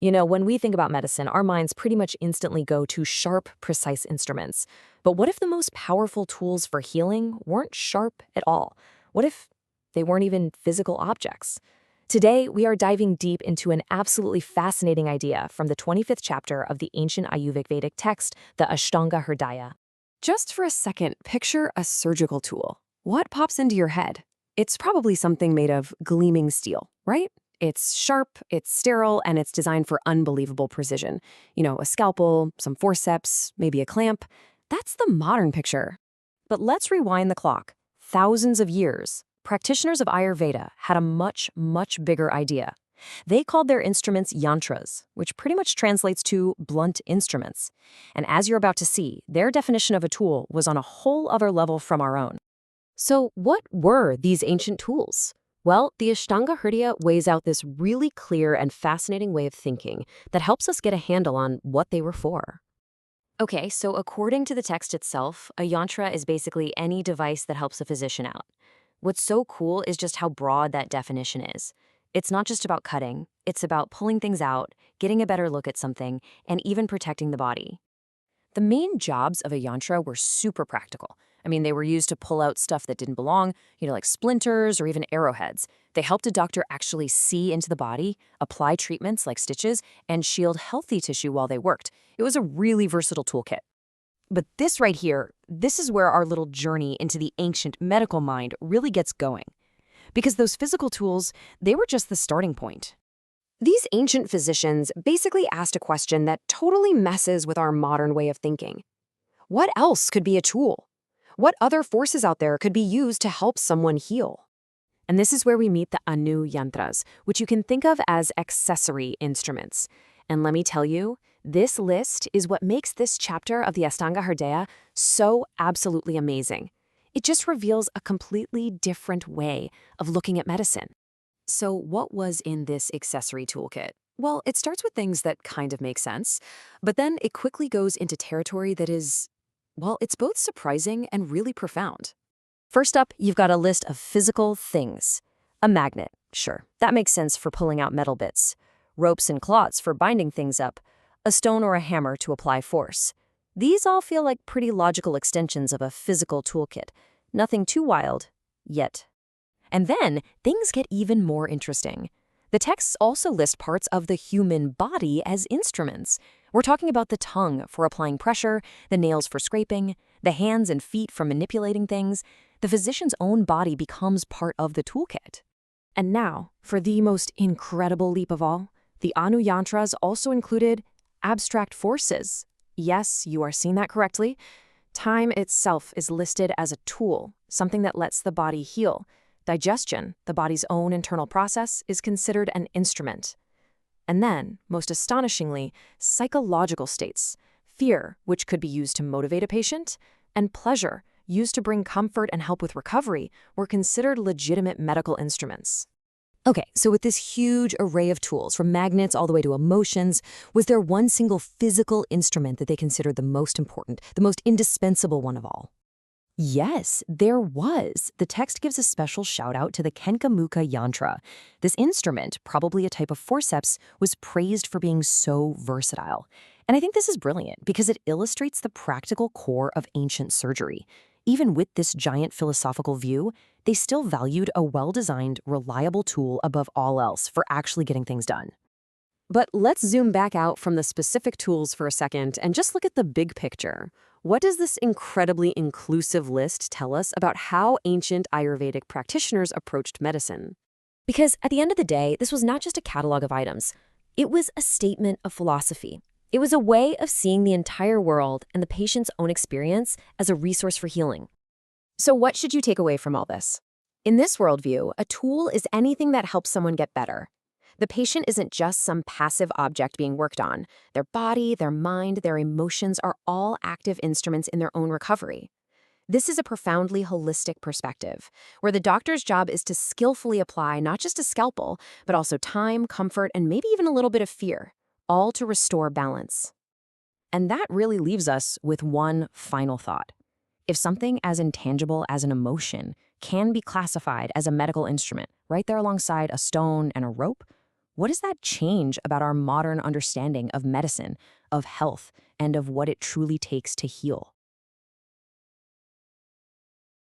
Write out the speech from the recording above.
You know, when we think about medicine, our minds pretty much instantly go to sharp, precise instruments. But what if the most powerful tools for healing weren't sharp at all? What if they weren't even physical objects? Today, we are diving deep into an absolutely fascinating idea from the 25th chapter of the ancient Ayurvedic Vedic text, the Ashtanga Hridya. Just for a second, picture a surgical tool. What pops into your head? It's probably something made of gleaming steel, right? It's sharp, it's sterile, and it's designed for unbelievable precision. You know, a scalpel, some forceps, maybe a clamp. That's the modern picture. But let's rewind the clock. Thousands of years, practitioners of Ayurveda had a much, much bigger idea. They called their instruments yantras, which pretty much translates to blunt instruments. And as you're about to see, their definition of a tool was on a whole other level from our own. So what were these ancient tools? Well, the Ashtanga Hridya weighs out this really clear and fascinating way of thinking that helps us get a handle on what they were for. Okay, so according to the text itself, a yantra is basically any device that helps a physician out. What's so cool is just how broad that definition is. It's not just about cutting, it's about pulling things out, getting a better look at something, and even protecting the body. The main jobs of a yantra were super practical. I mean, they were used to pull out stuff that didn't belong, like splinters or even arrowheads. They helped a doctor actually see into the body, apply treatments like stitches, and shield healthy tissue while they worked. It was a really versatile toolkit. But this right here, this is where our little journey into the ancient medical mind really gets going. Because those physical tools, they were just the starting point. These ancient physicians basically asked a question that totally messes with our modern way of thinking. What else could be a tool? What other forces out there could be used to help someone heal? And this is where we meet the Anu Yantras, which you can think of as accessory instruments. And let me tell you, this list is what makes this chapter of the Ashtanga Hridaya so absolutely amazing. It just reveals a completely different way of looking at medicine. So what was in this accessory toolkit? Well, it starts with things that kind of make sense, but then it quickly goes into territory that is, well, it's both surprising and really profound. First up, you've got a list of physical things. A magnet, sure, that makes sense for pulling out metal bits. Ropes and cloths for binding things up. A stone or a hammer to apply force. These all feel like pretty logical extensions of a physical toolkit. Nothing too wild, yet. And then, things get even more interesting. The texts also list parts of the human body as instruments. We're talking about the tongue for applying pressure, the nails for scraping, the hands and feet for manipulating things. The physician's own body becomes part of the toolkit. And now, for the most incredible leap of all, the Anu Yantras also included abstract forces. Yes, you are seeing that correctly. Time itself is listed as a tool, something that lets the body heal. Digestion, the body's own internal process, is considered an instrument. And then, most astonishingly, psychological states. Fear, which could be used to motivate a patient, and pleasure, used to bring comfort and help with recovery, were considered legitimate medical instruments. Okay, so with this huge array of tools, from magnets all the way to emotions, was there one single physical instrument that they considered the most important, the most indispensable one of all? Yes, there was. The text gives a special shout out to the Kenkamukha yantra. This instrument, probably a type of forceps, was praised for being so versatile. And I think this is brilliant because it illustrates the practical core of ancient surgery. Even with this giant philosophical view, they still valued a well-designed, reliable tool above all else for actually getting things done. But let's zoom back out from the specific tools for a second and just look at the big picture. What does this incredibly inclusive list tell us about how ancient Ayurvedic practitioners approached medicine? Because at the end of the day, this was not just a catalog of items. It was a statement of philosophy. It was a way of seeing the entire world and the patient's own experience as a resource for healing. So what should you take away from all this? In this worldview, a tool is anything that helps someone get better. The patient isn't just some passive object being worked on. Their body, their mind, their emotions are all active instruments in their own recovery. This is a profoundly holistic perspective, where the doctor's job is to skillfully apply not just a scalpel, but also time, comfort, and maybe even a little bit of fear, all to restore balance. And that really leaves us with one final thought. If something as intangible as an emotion can be classified as a medical instrument, right there alongside a stone and a rope, what does that change about our modern understanding of medicine, of health, and of what it truly takes to heal?